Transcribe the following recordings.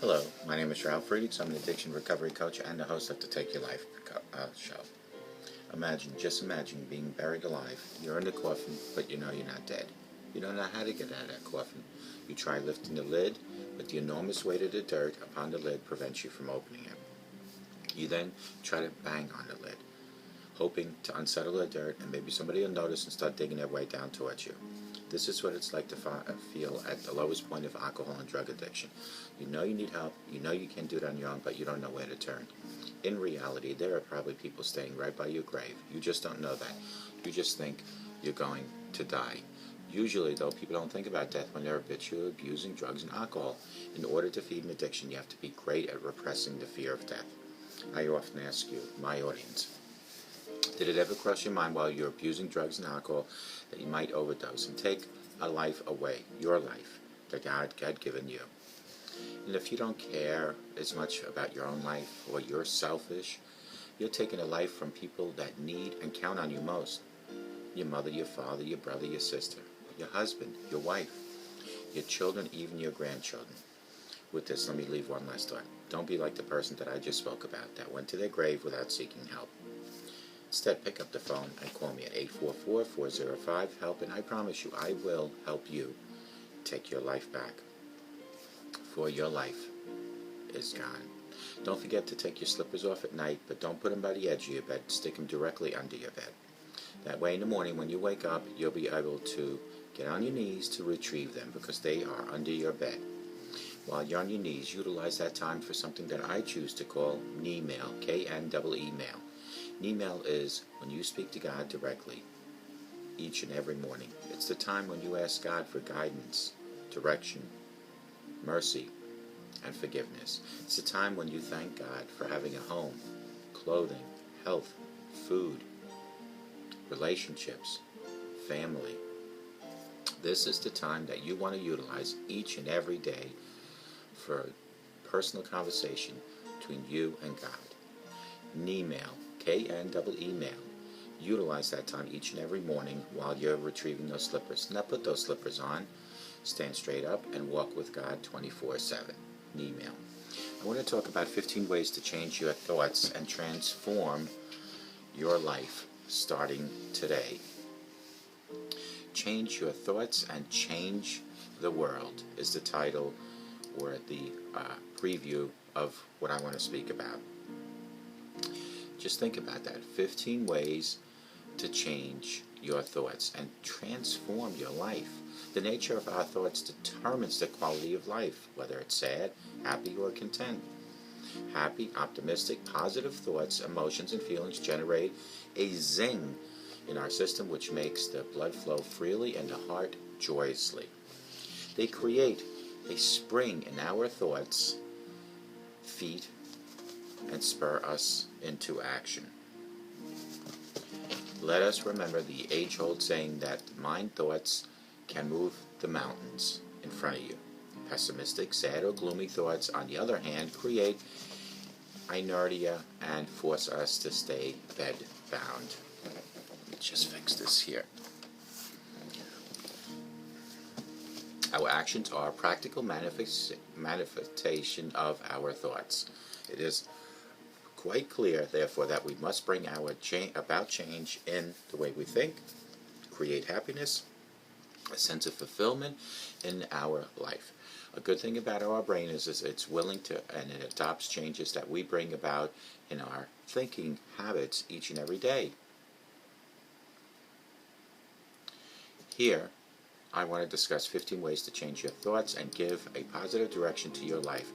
Hello, my name is Ralf Friedrichs. I'm an addiction recovery coach and the host of the Take Your Life show. Just imagine being buried alive. You're in the coffin, but you know you're not dead. You don't know how to get out of that coffin. You try lifting the lid, but the enormous weight of the dirt upon the lid prevents you from opening it. You then try to bang on the lid, hoping to unsettle the dirt, and maybe somebody will notice and start digging their way down towards you. This is what it's like to feel at the lowest point of alcohol and drug addiction. You know you need help, you know you can't do it on your own, but you don't know where to turn. In reality, there are probably people staying right by your grave. You just don't know that. You just think you're going to die. Usually, though, people don't think about death when they're habitually abusing drugs and alcohol. In order to feed an addiction, you have to be great at repressing the fear of death. I often ask you, my audience, did it ever cross your mind while you're abusing drugs and alcohol that you might overdose and take a life away, your life, that God had given you? And if you don't care as much about your own life, or you're selfish, you're taking a life from people that need and count on you most. Your mother, your father, your brother, your sister, your husband, your wife, your children, even your grandchildren. With this, let me leave one last thought. Don't be like the person that I just spoke about that went to their grave without seeking help. Instead, pick up the phone and call me at 844-405-HELP, and I promise you I will help you take your life back. For your life is gone. Don't forget to take your slippers off at night, but don't put them by the edge of your bed. Stick them directly under your bed. That way in the morning when you wake up, you'll be able to get on your knees to retrieve them because they are under your bed. While you're on your knees, utilize that time for something that I choose to call knee-mail, K-N-E-E-mail. Knee-mail is when you speak to God directly each and every morning. It's the time when you ask God for guidance, direction, mercy, and forgiveness. It's the time when you thank God for having a home, clothing, health, food, relationships, family. This is the time that you want to utilize each and every day for a personal conversation between you and God. Knee-mail, K-N-E-E-mail. Utilize that time each and every morning while you're retrieving those slippers. Now put those slippers on, stand straight up, and walk with God 24/7. Knee-mail. I want to talk about 15 ways to change your thoughts and transform your life starting today. Change your thoughts and change the world is the title or the preview of what I want to speak about. Just think about that. 15 ways to change your thoughts and transform your life. The nature of our thoughts determines the quality of life, whether it's sad, happy, or content. Happy, optimistic, positive thoughts, emotions, and feelings generate a zing in our system, which makes the blood flow freely and the heart joyously. They create a spring in our thoughts, feet, and spur us into action. Let us remember the age-old saying that mind thoughts can move the mountains in front of you. Pessimistic, sad, or gloomy thoughts, on the other hand, create inertia and force us to stay bed-bound. Let me just fix this here. Our actions are a practical manifestation of our thoughts. It is quite clear, therefore, that we must bring about change in the way we think, create happiness, a sense of fulfillment in our life. A good thing about our brain is it's willing to, and it adopts changes that we bring about in our thinking habits each and every day. Here, I want to discuss 15 ways to change your thoughts and give a positive direction to your life.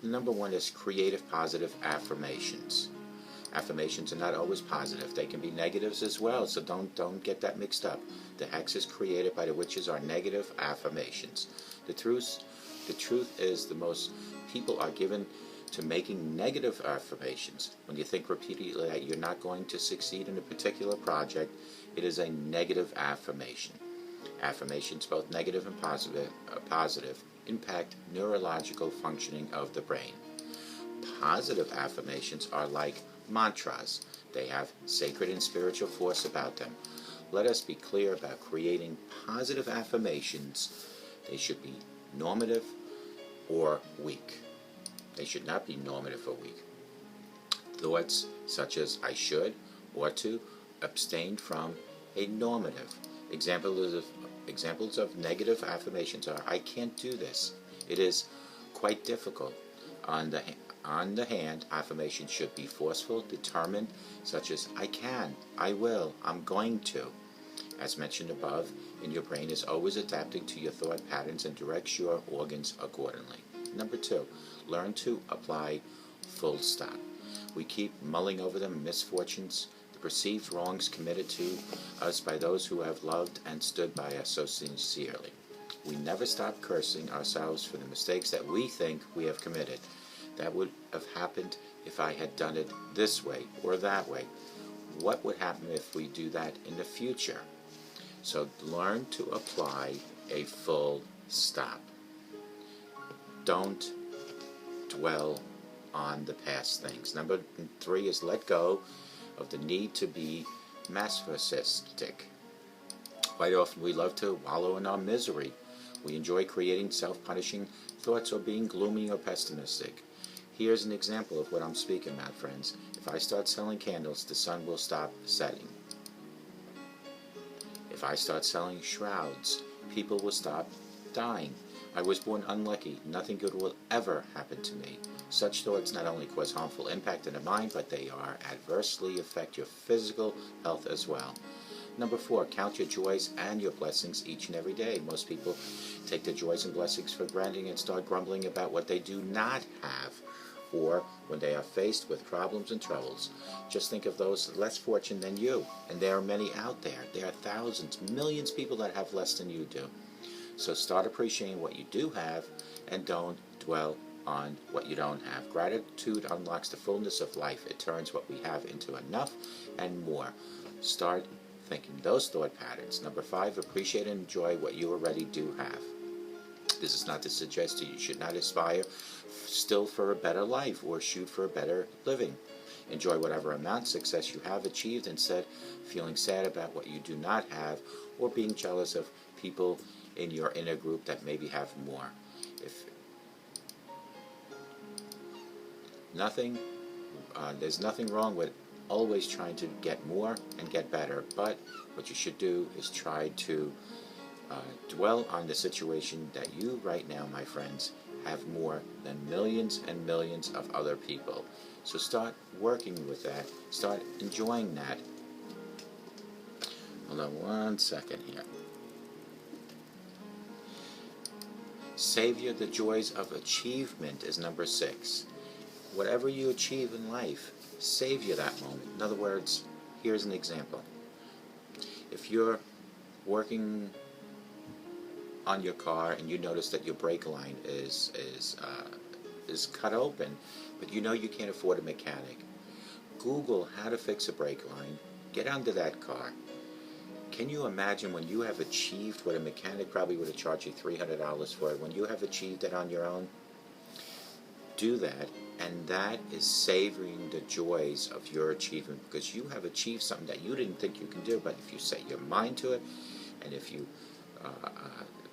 Number one is creative positive affirmations. Affirmations are not always positive. They can be negatives as well, so don't get that mixed up. The hexes created by the witches are negative affirmations. The truth is the most people are given to making negative affirmations. When you think repeatedly that you're not going to succeed in a particular project, it is a negative affirmation. Affirmations, both negative and positive, impact neurological functioning of the brain. Positive affirmations are like mantras. They have sacred and spiritual force about them. Let us be clear about creating positive affirmations. They should be normative or weak. They should not be normative or weak. Thoughts such as I should, ought to, abstain from a normative. Examples of negative affirmations are I can't do this. It is quite difficult. On the hand, affirmations should be forceful, determined, such as I can, I will, I'm going to. As mentioned above, and your brain is always adapting to your thought patterns and directs your organs accordingly. Number 2, learn to apply full stop. We keep mulling over the misfortunes, the perceived wrongs committed to us by those who have loved and stood by us so sincerely. We never stop cursing ourselves for the mistakes that we think we have committed. That would have happened if I had done it this way or that way. What would happen if we do that in the future? So learn to apply a full stop. Don't dwell on the past things. Number 3 is let go of the need to be masochistic. Quite often we love to wallow in our misery. We enjoy creating self-punishing thoughts or being gloomy or pessimistic. Here's an example of what I'm speaking about, friends. If I start selling candles, the sun will stop setting. If I start selling shrouds, people will stop dying. I was born unlucky. Nothing good will ever happen to me. Such thoughts not only cause harmful impact in the mind, but they are adversely affect your physical health as well. Number 4, count your joys and your blessings each and every day. Most people take their joys and blessings for granted and start grumbling about what they do not have, or when they are faced with problems and troubles. Just think of those less fortunate than you, and there are many out there. There are thousands, millions of people that have less than you do. So start appreciating what you do have and don't dwell on what you don't have. Gratitude unlocks the fullness of life. It turns what we have into enough and more. Start thinking those thought patterns. Number 5, appreciate and enjoy what you already do have. This is not to suggest that you should not aspire still for a better life or shoot for a better living. Enjoy whatever amount of success you have achieved instead of feeling sad about what you do not have or being jealous of people in your inner group that maybe have more. There's nothing wrong with always trying to get more and get better, but what you should do is try to dwell on the situation that you right now, my friends, have more than millions and millions of other people. So start working with that. Start enjoying that. Hold on one second here. Savor the joys of achievement is number 6. Whatever you achieve in life, savor that moment. In other words, here's an example. If you're working on your car and you notice that your brake line is cut open, but you know you can't afford a mechanic, Google how to fix a brake line, get onto that car. Can you imagine when you have achieved what a mechanic probably would have charged you $300 for it, when you have achieved it on your own? Do that, and that is savoring the joys of your achievement, because you have achieved something that you didn't think you can do, but if you set your mind to it, and if you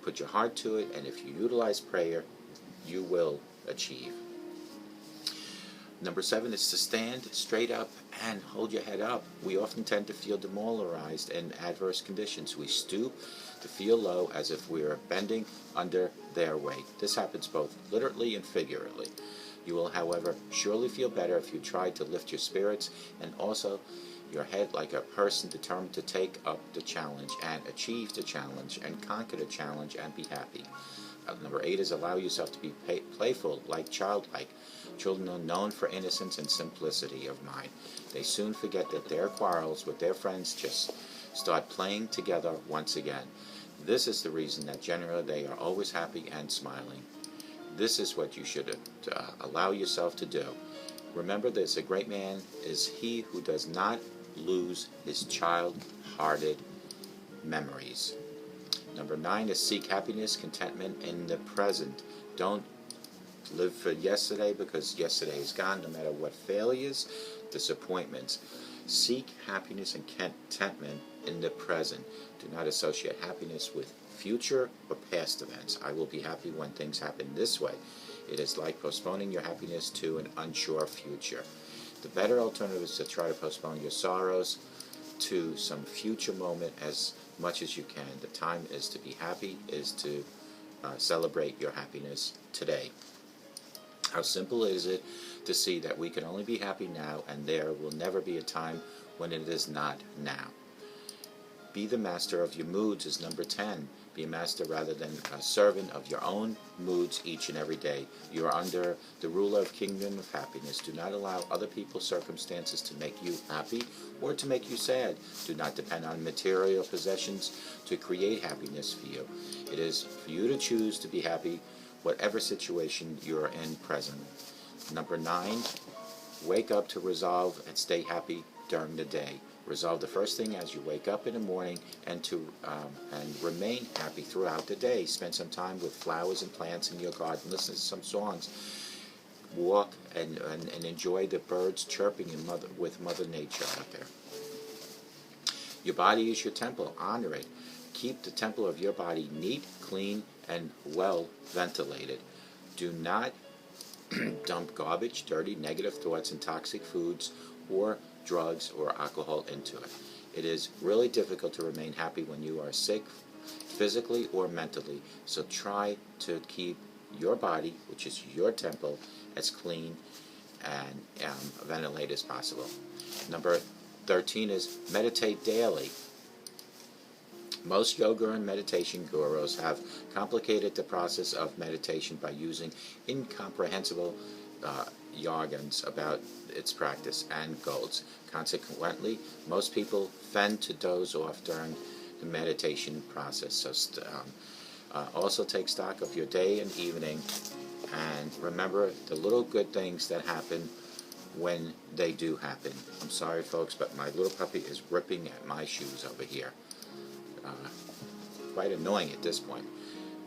put your heart to it, and if you utilize prayer, you will achieve. Number 7 is to stand straight up and hold your head up. We often tend to feel demoralized in adverse conditions. We stoop to feel low as if we are bending under their weight. This happens both literally and figuratively. You will, however, surely feel better if you try to lift your spirits and also your head like a person determined to take up the challenge and achieve the challenge and conquer the challenge and be happy. Number 8 is allow yourself to be playful, like childlike. Children are known for innocence and simplicity of mind. They soon forget that their quarrels with their friends just start playing together once again. This is the reason that generally they are always happy and smiling. This is what you should allow yourself to do. Remember this, a great man is he who does not lose his child-hearted memories. Number 9 is seek happiness, contentment in the present. Don't live for yesterday, because yesterday is gone, no matter what failures, disappointments. Seek happiness and contentment in the present. Do not associate happiness with future or past events. I will be happy when things happen this way. It is like postponing your happiness to an unsure future. The better alternative is to try to postpone your sorrows to some future moment as much as you can. The time is to be happy, is to celebrate your happiness today. How simple is it to see that we can only be happy now, and there will never be a time when it is not now. Be the master of your moods is number 10. Be a master rather than a servant of your own moods each and every day. You are under the ruler of kingdom of happiness. Do not allow other people's circumstances to make you happy or to make you sad. Do not depend on material possessions to create happiness for you. It is for you to choose to be happy whatever situation you're in present. Number 9, wake up to resolve and stay happy during the day. Resolve the first thing as you wake up in the morning and remain happy throughout the day. Spend some time with flowers and plants in your garden. Listen to some songs. Walk and enjoy the birds chirping with Mother Nature out there. Your body is your temple. Honor it. Keep the temple of your body neat, clean, and well ventilated. Do not dump garbage, dirty, negative thoughts, and toxic foods or drugs or alcohol into it. It is really difficult to remain happy when you are sick, physically or mentally. So try to keep your body, which is your temple, as clean and ventilated as possible. Number 13 is meditate daily. Most yoga and meditation gurus have complicated the process of meditation by using incomprehensible jargons about its practice and goals. Consequently, most people tend to doze off during the meditation process. So also take stock of your day and evening, and remember the little good things that happen when they do happen. I'm sorry, folks, but my little puppy is ripping at my shoes over here. Quite annoying at this point.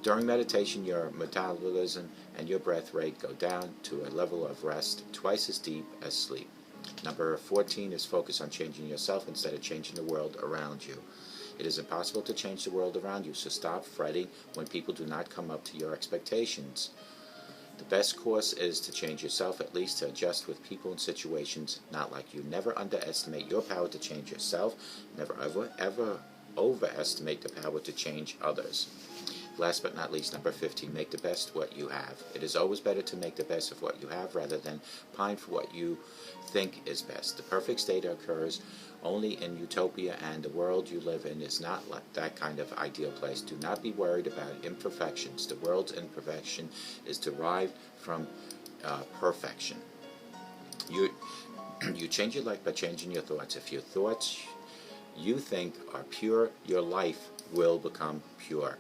During meditation, your metabolism and your breath rate go down to a level of rest twice as deep as sleep. Number 14 is focus on changing yourself instead of changing the world around you. It is impossible to change the world around you, so stop fretting when people do not come up to your expectations. The best course is to change yourself, at least to adjust with people and situations not like you. Never underestimate your power to change yourself. Never ever overestimate the power to change others. Last but not least, number 15, make the best what you have. It is always better to make the best of what you have rather than pine for what you think is best. The perfect state occurs only in utopia, and the world you live in is not like that kind of ideal place. Do not be worried about imperfections. The world's imperfection is derived from perfection. You change your life by changing your thoughts. If your thoughts you think are pure, your life will become pure.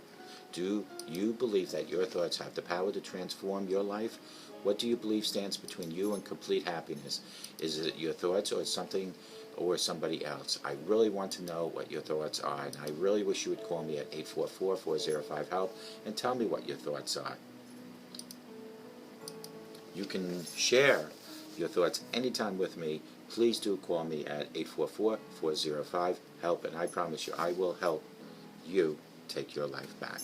Do you believe that your thoughts have the power to transform your life? What do you believe stands between you and complete happiness? Is it your thoughts or something or somebody else? I really want to know what your thoughts are, and I really wish you would call me at 844-405-HELP and tell me what your thoughts are. You can share your thoughts anytime with me. Please do call me at 844-405-HELP, and I promise you I will help you take your life back.